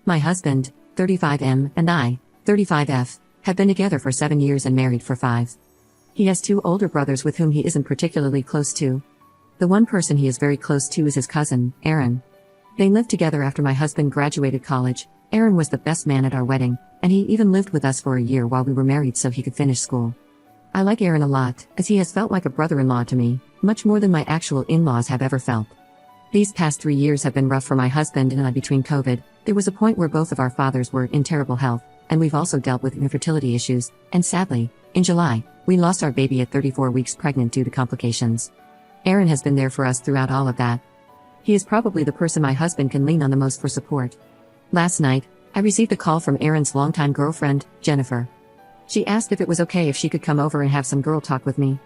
My husband, 35M, and I, 35F, have been together for 7 years and married for 5. He has 2 older brothers with whom he isn't particularly close to. The one person he is very close to is his cousin, Aaron. They lived together after my husband graduated college. Aaron was the best man at our wedding, and he even lived with us for a year while we were married so he could finish school. I like Aaron a lot, as he has felt like a brother-in-law to me, much more than my actual in-laws have ever felt. These past 3 years have been rough for my husband and I. Between COVID, there was a point where both of our fathers were in terrible health, and we've also dealt with infertility issues, and sadly, in July, we lost our baby at 34 weeks pregnant due to complications. Aaron has been there for us throughout all of that. He is probably the person my husband can lean on the most for support. Last night, I received a call from Aaron's longtime girlfriend, Jennifer. She asked if it was okay if she could come over and have some girl talk with me.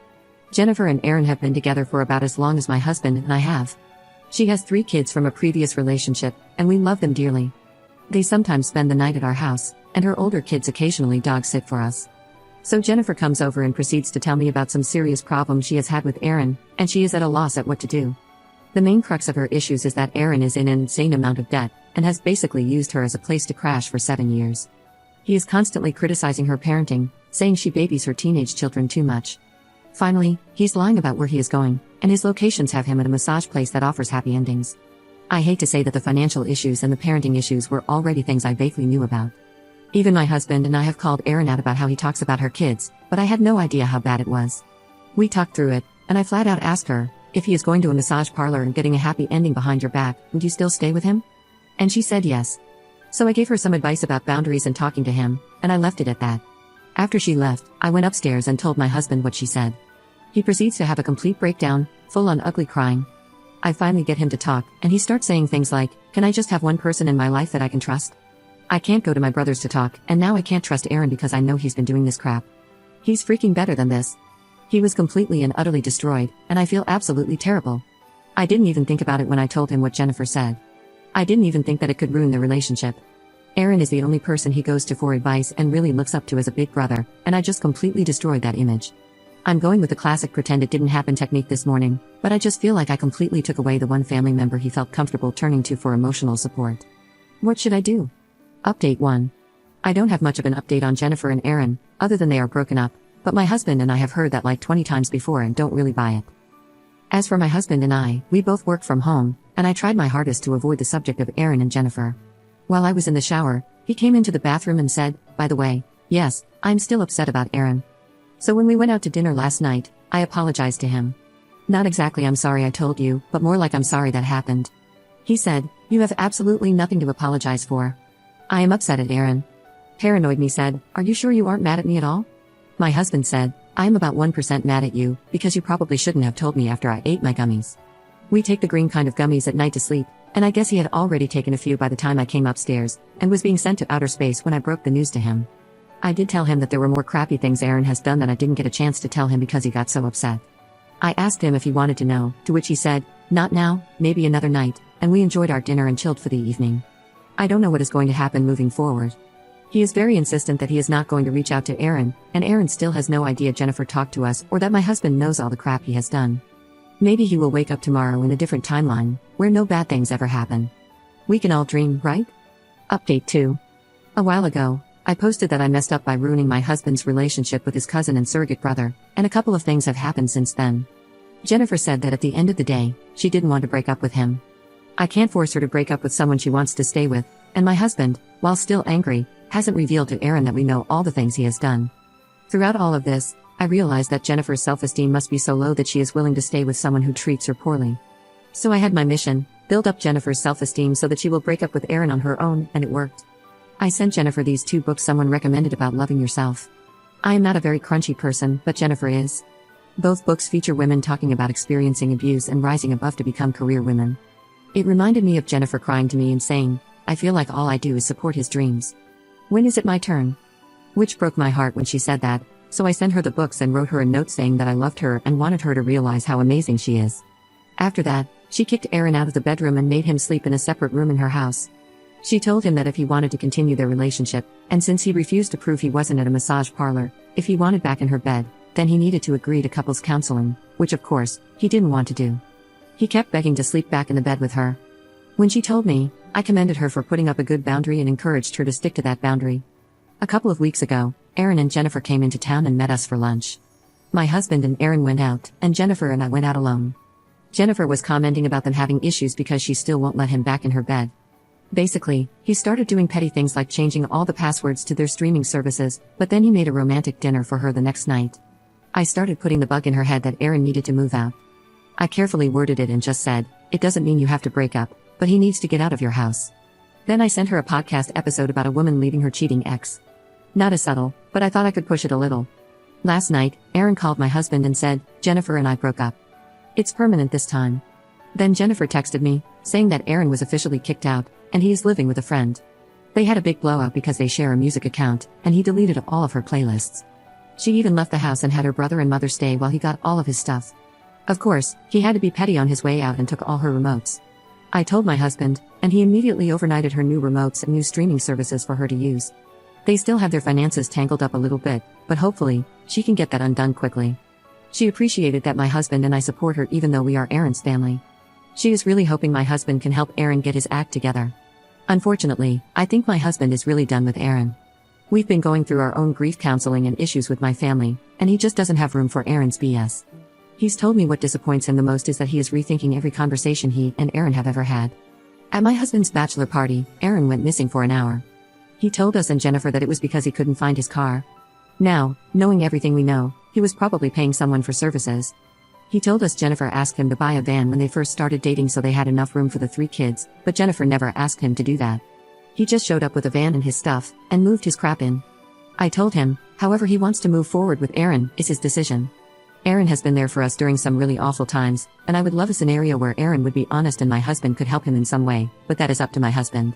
Jennifer and Aaron have been together for about as long as my husband and I have. She has 3 kids from a previous relationship, and we love them dearly. They sometimes spend the night at our house, and her older kids occasionally dog sit for us. So Jennifer comes over and proceeds to tell me about some serious problems she has had with Aaron, and she is at a loss at what to do. The main crux of her issues is that Aaron is in an insane amount of debt, and has basically used her as a place to crash for 7 years. He is constantly criticizing her parenting, saying she babies her teenage children too much. Finally, he's lying about where he is going, and his locations have him at a massage place that offers happy endings. I hate to say that the financial issues and the parenting issues were already things I vaguely knew about. Even my husband and I have called Aaron out about how he talks about her kids, but I had no idea how bad it was. We talked through it, and I flat out asked her, if he is going to a massage parlor and getting a happy ending behind your back, would you still stay with him? And she said yes. So I gave her some advice about boundaries and talking to him, and I left it at that. After she left, I went upstairs and told my husband what she said. He proceeds to have a complete breakdown, full on ugly crying. I finally get him to talk, and he starts saying things like, can I just have one person in my life that I can trust? I can't go to my brothers to talk, and now I can't trust Aaron because I know he's been doing this crap. He's freaking better than this. He was completely and utterly destroyed, and I feel absolutely terrible. I didn't even think about it when I told him what Jennifer said. I didn't even think that it could ruin the relationship. Aaron is the only person he goes to for advice and really looks up to as a big brother, and I just completely destroyed that image. I'm going with the classic pretend it didn't happen technique this morning, but I just feel like I completely took away the one family member he felt comfortable turning to for emotional support. What should I do? Update 1. I don't have much of an update on Jennifer and Aaron, other than they are broken up, but my husband and I have heard that like 20 times before and don't really buy it. As for my husband and I, we both work from home, and I tried my hardest to avoid the subject of Aaron and Jennifer. While I was in the shower, he came into the bathroom and said, by the way, yes, I'm still upset about Aaron. So when we went out to dinner last night, I apologized to him. Not exactly I'm sorry I told you, but more like I'm sorry that happened. He said, you have absolutely nothing to apologize for. I am upset at Aaron. Paranoid me said, are you sure you aren't mad at me at all? My husband said, I am about 1% mad at you, because you probably shouldn't have told me after I ate my gummies. We take the green kind of gummies at night to sleep, and I guess he had already taken a few by the time I came upstairs, and was being sent to outer space when I broke the news to him. I did tell him that there were more crappy things Aaron has done that I didn't get a chance to tell him because he got so upset. I asked him if he wanted to know, to which he said, not now, maybe another night, and we enjoyed our dinner and chilled for the evening. I don't know what is going to happen moving forward. He is very insistent that he is not going to reach out to Aaron, and Aaron still has no idea Jennifer talked to us or that my husband knows all the crap he has done. Maybe he will wake up tomorrow in a different timeline, where no bad things ever happen. We can all dream, right? Update 2. A while ago, I posted that I messed up by ruining my husband's relationship with his cousin and surrogate brother, and a couple of things have happened since then. Jennifer said that at the end of the day, she didn't want to break up with him. I can't force her to break up with someone she wants to stay with, and my husband, while still angry, hasn't revealed to Aaron that we know all the things he has done. Throughout all of this, I realized that Jennifer's self-esteem must be so low that she is willing to stay with someone who treats her poorly. So I had my mission, build up Jennifer's self-esteem so that she will break up with Aaron on her own, and it worked. I sent Jennifer these 2 books someone recommended about loving yourself. I am not a very crunchy person, but Jennifer is. Both books feature women talking about experiencing abuse and rising above to become career women. It reminded me of Jennifer crying to me and saying, I feel like all I do is support his dreams. When is it my turn? Which broke my heart when she said that, so I sent her the books and wrote her a note saying that I loved her and wanted her to realize how amazing she is. After that, she kicked Aaron out of the bedroom and made him sleep in a separate room in her house. She told him that if he wanted to continue their relationship, and since he refused to prove he wasn't at a massage parlor, if he wanted back in her bed, then he needed to agree to couples counseling, which of course, he didn't want to do. He kept begging to sleep back in the bed with her. When she told me, I commended her for putting up a good boundary and encouraged her to stick to that boundary. A couple of weeks ago, Aaron and Jennifer came into town and met us for lunch. My husband and Aaron went out, and Jennifer and I went out alone. Jennifer was commenting about them having issues because she still won't let him back in her bed. Basically, he started doing petty things like changing all the passwords to their streaming services, but then he made a romantic dinner for her the next night. I started putting the bug in her head that Aaron needed to move out. I carefully worded it and just said, it doesn't mean you have to break up, but he needs to get out of your house. Then I sent her a podcast episode about a woman leaving her cheating ex. Not as subtle, but I thought I could push it a little. Last night, Aaron called my husband and said, Jennifer and I broke up. It's permanent this time. Then Jennifer texted me, saying that Aaron was officially kicked out, and he is living with a friend. They had a big blowout because they share a music account, and he deleted all of her playlists. She even left the house and had her brother and mother stay while he got all of his stuff. Of course, he had to be petty on his way out and took all her remotes. I told my husband, and he immediately overnighted her new remotes and new streaming services for her to use. They still have their finances tangled up a little bit, but hopefully, she can get that undone quickly. She appreciated that my husband and I support her even though we are Aaron's family. She is really hoping my husband can help Aaron get his act together. Unfortunately, I think my husband is really done with Aaron. We've been going through our own grief counseling and issues with my family, and he just doesn't have room for Aaron's BS. He's told me what disappoints him the most is that he is rethinking every conversation he and Aaron have ever had. At my husband's bachelor party, Aaron went missing for an hour. He told us and Jennifer that it was because he couldn't find his car. Now, knowing everything we know, he was probably paying someone for services. He told us Jennifer asked him to buy a van when they first started dating so they had enough room for the 3 kids, but Jennifer never asked him to do that. He just showed up with a van and his stuff, and moved his crap in. I told him, however he wants to move forward with Aaron is his decision. Aaron has been there for us during some really awful times, and I would love a scenario where Aaron would be honest and my husband could help him in some way, but that is up to my husband.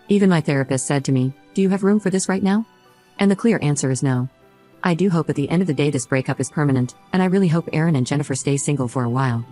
Even my therapist said to me, do you have room for this right now? And the clear answer is no. I do hope at the end of the day this breakup is permanent, and I really hope Aaron and Jennifer stay single for a while.